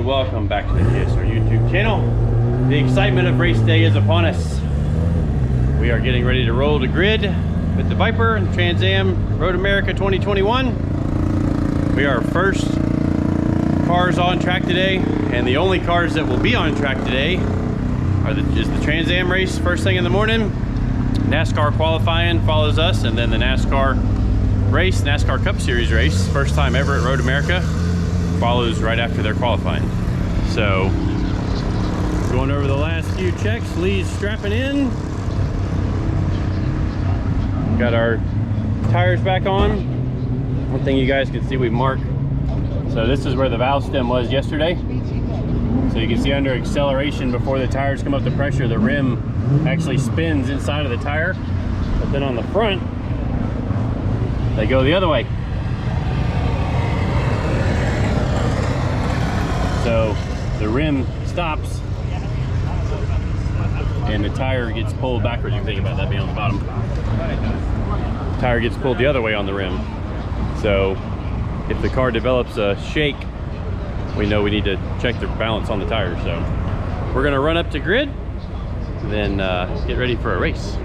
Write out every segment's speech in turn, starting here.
and welcome back to the KSR YouTube channel. The excitement of race day is upon us. We are getting ready to roll to grid with the Viper and Trans Am Road America 2021. We are first cars on track today, and the only cars that will be on track today are is the Trans Am race first thing in the morning. NASCAR qualifying follows us, and then the NASCAR race, NASCAR Cup Series race, first time ever at Road America, follows right after their qualifying. So going over the last few checks. Lee's strapping in. Got our tires back on. One thing you guys can see, we marked. So this is where the valve stem was yesterday. So you can see under acceleration, before the tires come up to pressure, the rim actually spins inside of the tire. But then on the front, they go the other way. So the rim stops and the tire gets pulled backwards. You can think about that being on the bottom. The tire gets pulled the other way on the rim. So if the car develops a shake, we know we need to check the balance on the tires. So we're gonna run up to grid, then get ready for a race.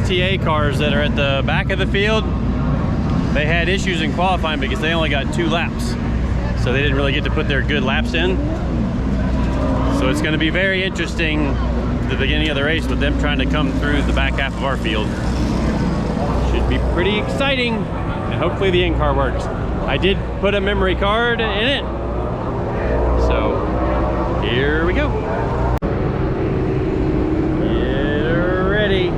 TA cars that are at the back of the field, they had issues in qualifying because they only got 2 laps, so they didn't really get to put their good laps in. So it's going to be very interesting at the beginning of the race with them trying to come through the back half of our field. Should be pretty exciting, and hopefully the in-car works. I did put a memory card in it, so here we go. Get ready.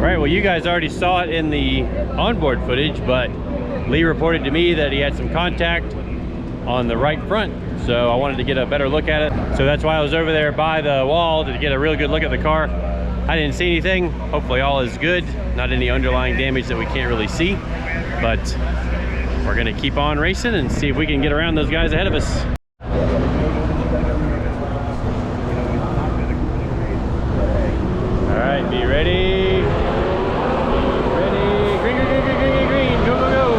Right, well, you guys already saw it in the onboard footage, but Lee reported to me that he had some contact on the right front, so I wanted to get a better look at it. So that's why I was over there by the wall to get a real good look at the car. I didn't see anything. Hopefully all is good, not any underlying damage that we can't really see, but we're gonna keep on racing and see if we can get around those guys ahead of us. All right, be ready. Ready, green, green, green, green, green, green, go, go, go.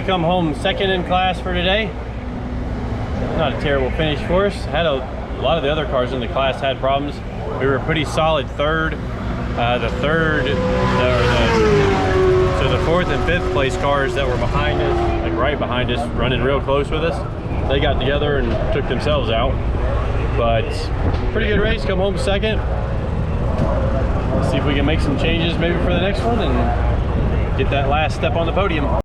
Come home second in class for today. Not a terrible finish for us. Had a lot of the other cars in the class had problems. We were a pretty solid third. The fourth and fifth place cars that were behind us, like right behind us, running real close with us, they got together and took themselves out. But pretty good race. Come home second. Let's see if we can make some changes maybe for the next one and get that last step on the podium.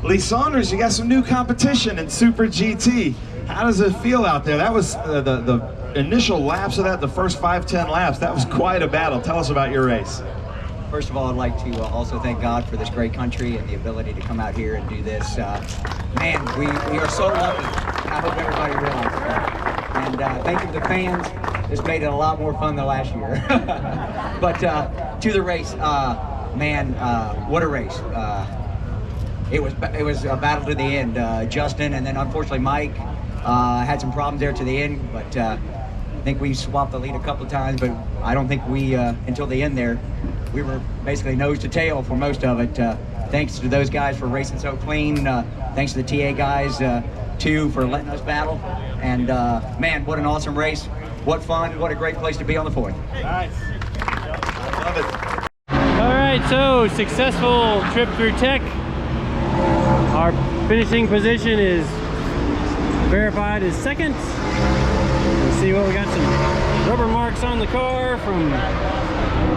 Lee Saunders, you got some new competition in Super GT. How does it feel out there? That was the initial laps of that, the first 5-10 laps. That was quite a battle. Tell us about your race. First of all, I'd like to also thank God for this great country and the ability to come out here and do this. Man, we are so lucky. I hope everybody realizes that. And thank you to the fans. This made it a lot more fun than last year. But to the race, man, what a race. It was a battle to the end. Justin and then unfortunately Mike had some problems there to the end, but I think we swapped the lead a couple of times, but I don't think we, until the end there, we were basically nose to tail for most of it. Thanks to those guys for racing so clean. Thanks to the TA guys, too, for letting us battle. And man, what an awesome race. What fun, what a great place to be on the 4th. Nice. I love it. All right, so successful trip through tech. Our finishing position is verified as second. Let's see what we got, some rubber marks on the car from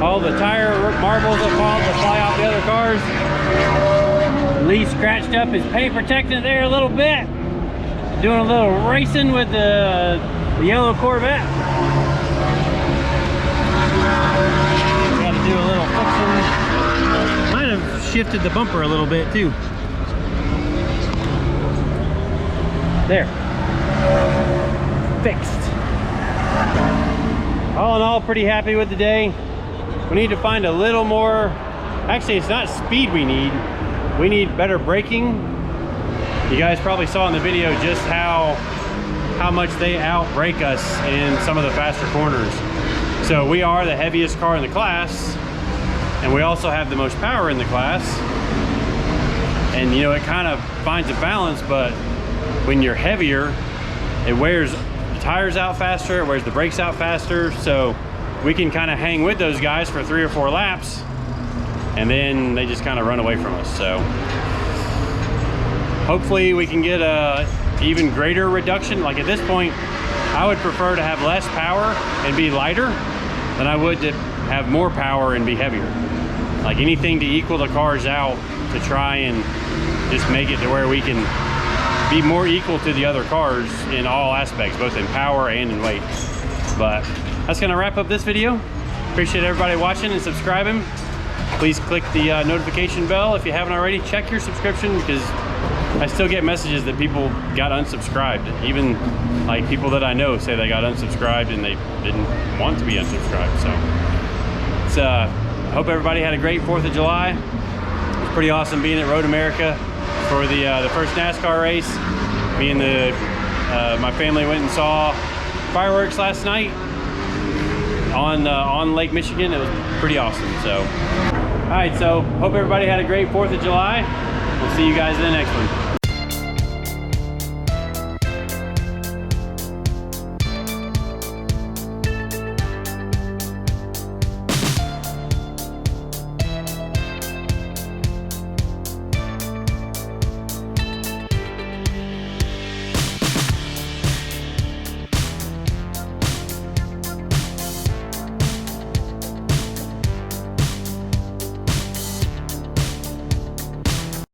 all the tire marbles that fly off the other cars. Lee scratched up his paint protectant there a little bit. Doing a little racing with the yellow Corvette. Got to do a little fixing. Might have shifted the bumper a little bit too. There. Fixed. All in all, pretty happy with the day. We need to find a little more, actually it's not speed we need better braking. You guys probably saw in the video just how much they out-brake us in some of the faster corners. So we are the heaviest car in the class, and we also have the most power in the class. And you know, it kind of finds a balance, but when you're heavier, it wears the tires out faster, it wears the brakes out faster, so we can kind of hang with those guys for 3 or 4 laps, and then they just kind of run away from us. So hopefully we can get a even greater reduction. Like at this point, I would prefer to have less power and be lighter than I would to have more power and be heavier. Like anything to equal the cars out, to try and just make it to where we can be more equal to the other cars in all aspects, both in power and in weight. But that's gonna wrap up this video. Appreciate everybody watching and subscribing. Please click the notification bell if you haven't already. Check your subscription, because I still get messages that people got unsubscribed. Even like people that I know say they got unsubscribed and they didn't want to be unsubscribed. So it's, I hope everybody had a great 4th of July. It was pretty awesome being at Road America for the first NASCAR race. Me and my family went and saw fireworks last night on Lake Michigan. It was pretty awesome. So, all right, so hope everybody had a great 4th of July. We'll see you guys in the next one.